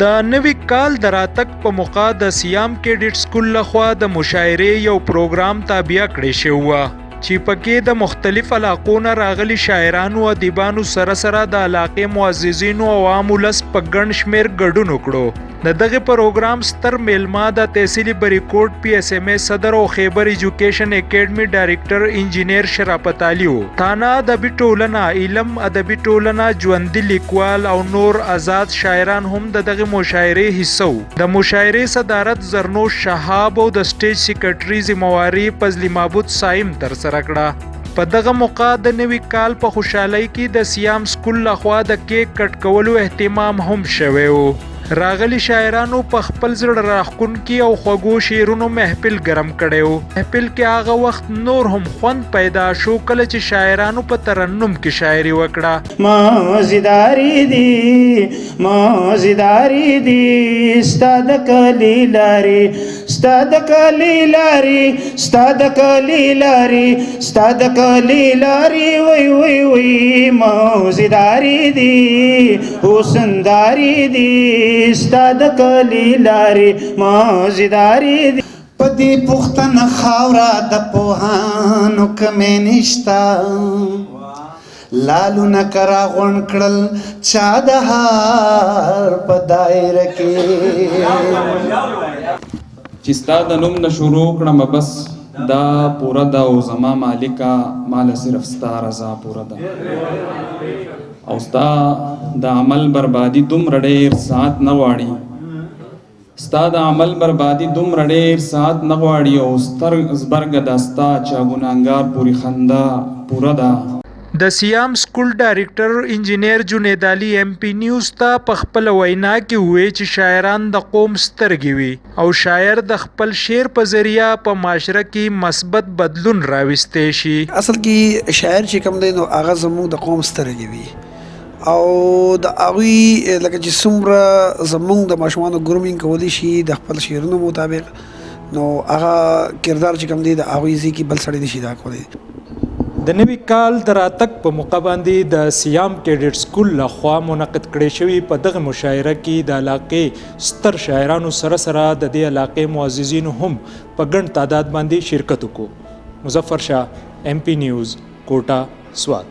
د نوي کال د راتګ په موقع د سیام کیډټ سکول لخوا د مشاعرې یو پروګرام تابع کړی شوی و چې پکې د مختلف علاقو نه راغلي شاعرانو او ادیبانو سره د علاقې معززینو او عام ولس په ګڼ شمېر ګډون وکړو. د دغه پروګرام ستر میلمه د تحصیلي بریکوټ PSMA صدر او خیبر ایجوکیشن اکیډمي ډایرکټر انجینیر شرافت علي و. تانا ادبي ټولنه، علم ادبي ټولنه، ژوندي لیکوال او نور آزاد شاعران هم د دغه مشاعرې حصه وو. د مشاعرې صدارت زرنوش شهاب او د سټیج سیکرټري ذمہواری فضلي معبود صایم ترسره کړه. په دغه موقع د نوي کال په خوشحالۍ کې د سیام سکول لخوا د کیک کټ کولو اهتمام هم شوی و. راغلي شاعرانو په خپل زړه راښکونکي او خوږو شعرونو محفل ګرم کړی و. محفل کې هغه وخت نور هم خوند پیدا شو کله چې شاعرانو په ترنم کې شاعري وکړه. مازیداری دی ستا د کلی لارې، ستا د کلی لارې، ستا د کلی لارې، ستا د کلی لارې، وی وی وی مازیداری دی حسنداری دی ستا د کلی لارې، مازیداری دی. په دې پوښتنه خاوره د پوهانو کمې نشته، لالونه کرا غونډ کړل چا د هار په دایره کې. چې ستا د نوم نه شروع کړم بس دا پوره ده او زما مالکه ماله صرف ستا رضا پوره ده. او ستا د عمل بربادي دومره ډېر ساعت نه غواړي، ستا د عمل بربادي دومره ډېر ساعت نه غواړي او ستر زبرګه دا ستا چا ګناهګار پورې خندا پوره ده. د سیام سکول ډایرکټر انجینیر جنید علي MP نیوز ته په خپل وینا کې وویل چې شاعران د قوم سترګې وي او شاعر د خپل شعر په ذریعہ په معاشره کې مثبت بدلون راوستی شي. اصل کې شاعر چې کوم دی نو هغه زموږ د قوم سترګې وي او د هغوی لکه چې څومره زموږ د ماشومانو ګرومینګ کولی شي د خپل شعرونو مطابق، نو هغه کردار چې کوم دی د هغوی ځای کې بل سړی نشي دا کولی. د نوي کال د راتګ په موقع باندې د سیام کیډټ سکول لخوا منعقد کړی شوی په دغه مشاعره کې د علاقې ستر شاعرانو سره د دې علاقې معززینو هم په ګڼ تعداد باندې شرکت وکړو. مظفر شاه MP نیوز کوټا سوات.